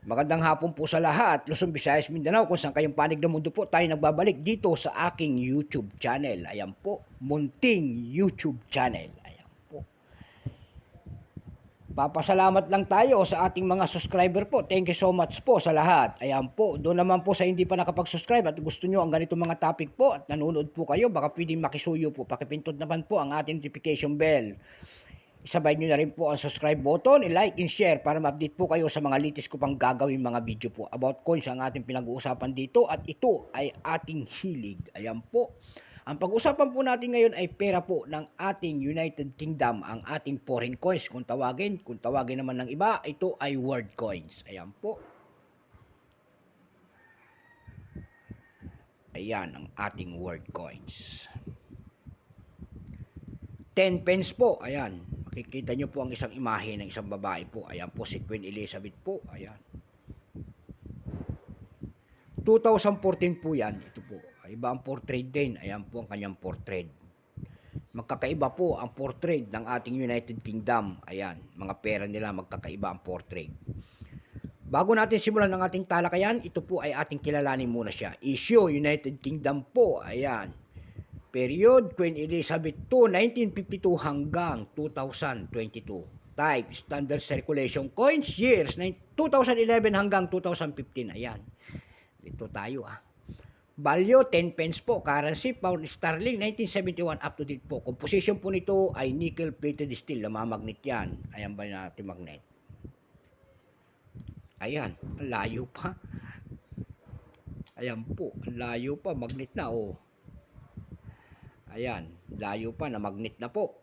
Magandang hapon po sa lahat, Luzon, Visayas, Mindanao, kung saan kayong panig ng mundo po, tayo nagbabalik dito sa aking YouTube channel. Ayan po, munting YouTube channel. Ayan po. Papasalamat lang tayo sa ating mga subscriber po. Thank you so much po sa lahat. Ayan po, doon naman po sa hindi pa nakapag-subscribe at gusto nyo ang ganito mga topic po at nanonood po kayo, baka pwedeng makisuyo po. Pakipindot naman po ang ating notification bell. Isabay nyo na rin po ang subscribe button, i-like and share para ma-update po kayo sa mga latest ko pang gagawin mga video po about coins ang ating pinag-uusapan dito at ito ay ating hilig. Ayan po. Ang pag-usapan po natin ngayon ay pera po ng ating United Kingdom, ang ating foreign coins kung tawagin. Kung tawagin naman ng iba, ito ay world coins. Ayan po. Ayan ang ating world coins. 10 pence po, ayan. Makikita nyo po ang isang imahe ng isang babae po. Ayan po si Queen Elizabeth po. Ayan. 2014 po yan. Ito po. Iba ang portrait din. Ayan po ang kanyang portrait. Magkakaiba po ang portrait ng ating United Kingdom. Ayan. Mga pera nila magkakaiba ang portrait. Bago natin simulan ang ating talakayan, ito po ay ating kilalanin muna siya. Issue United Kingdom po. Ayan. Period, Queen Elizabeth II, 1952 hanggang 2022. Type, Standard Circulation Coins, years, 2011 hanggang 2015. Ayan. Ito tayo Value, 10 pence po. Currency, pound sterling, 1971 up to date po. Composition po nito ay nickel-plated steel. Namamagnet yan. Ayan ba natin magnet? Ayan, layo pa. Ayan po, layo pa. Magnet na, Ayan, layo pa na magnet na po.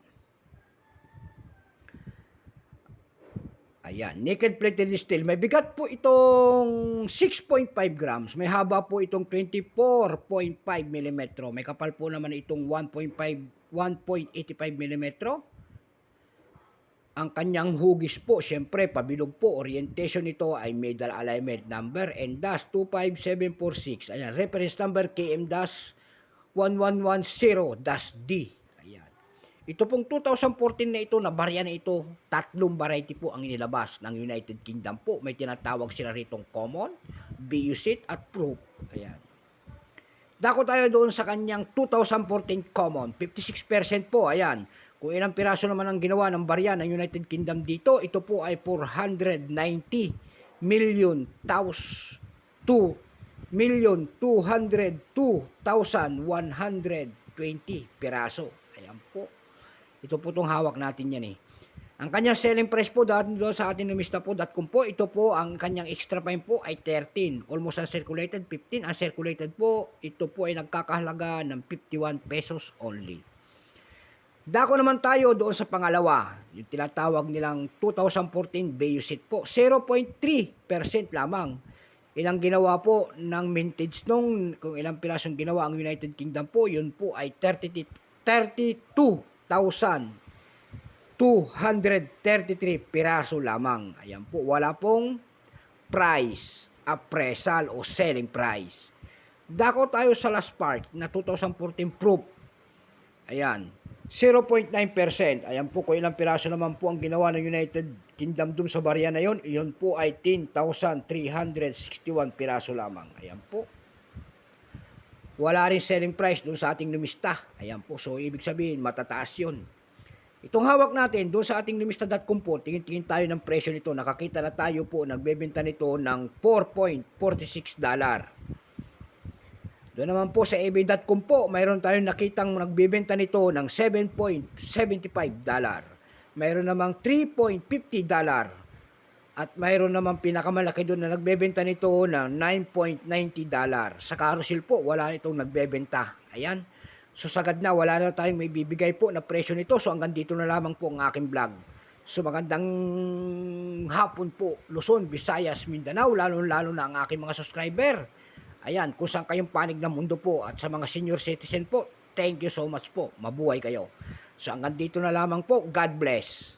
Ayan, nickel-plated steel. May bigat po itong 6.5 grams. May haba po itong 24.5 mm. May kapal po naman itong 1.85 mm. Ang kanyang hugis po, syempre, pabilog po. Orientation nito ay medal alignment number N-25746. Ayan, reference number KM-1110-D. Ayan. Ito pong 2014 na ito, na barya na ito, tatlong variety po ang inilabas ng United Kingdom po. May tinatawag sila ritong common, BUSIT at proof. Ayan. Dako tayo doon sa kanyang 2014 common, 56% po. Ayan. Kung ilang piraso naman ang ginawa ng barya ng United Kingdom dito, ito po ay 490 million 202,120 piraso. Ayan po. Ito po itong hawak natin yan Ang kanyang selling price po doon sa ating numista.com po, ito po ang kanyang extra fine po ay 13. Almost uncirculated 15. Uncirculated po, ito po ay nagkakahalaga ng 51 pesos only. Dako naman tayo doon sa pangalawa, yung tinatawag nilang 2014 BUSIT po, 0.3% lamang. Ilang ginawa po ng mintage nung, kung ilang pirasong ginawa ang United Kingdom po, yun po ay 32,233 piraso lamang. Ayan po, wala pong price, appraisal o selling price. Dako tayo sa last part na 2014 proof. Ayan, 0.9%. Ayan po, kung ilang piraso naman po ang ginawa ng United Kingdom doon sa barya na yon, iyon po ay 10,361 piraso lamang. Ayan po. Wala rin selling price doon sa ating numista. Ayan po, so ibig sabihin, matataas yun. Itong hawak natin, doon sa ating numista.com po, tingin-tingin tayo ng presyo nito. Nakakita na tayo po, nagbebenta nito ng $4.46. Doon naman po sa ebay.com po, mayroon tayong nakitang nagbebenta nito ng $7.75. Mayroon namang $3.50. At mayroon namang pinakamalaki doon na nagbebenta nito ng $9.90. Sa carousel po, wala nitong nagbebenta. Ayan. So sagad na, wala na tayong may bibigay po na presyo nito. So hanggang dito na lamang po ang aking vlog. So magandang hapon po, Luzon, Visayas, Mindanao, lalo-lalo na ang aking mga subscriber. Ayan, kung saan kayong panig ng mundo po at sa mga senior citizen po, thank you so much po. Mabuhay kayo. So hanggang dito na lamang po. God bless.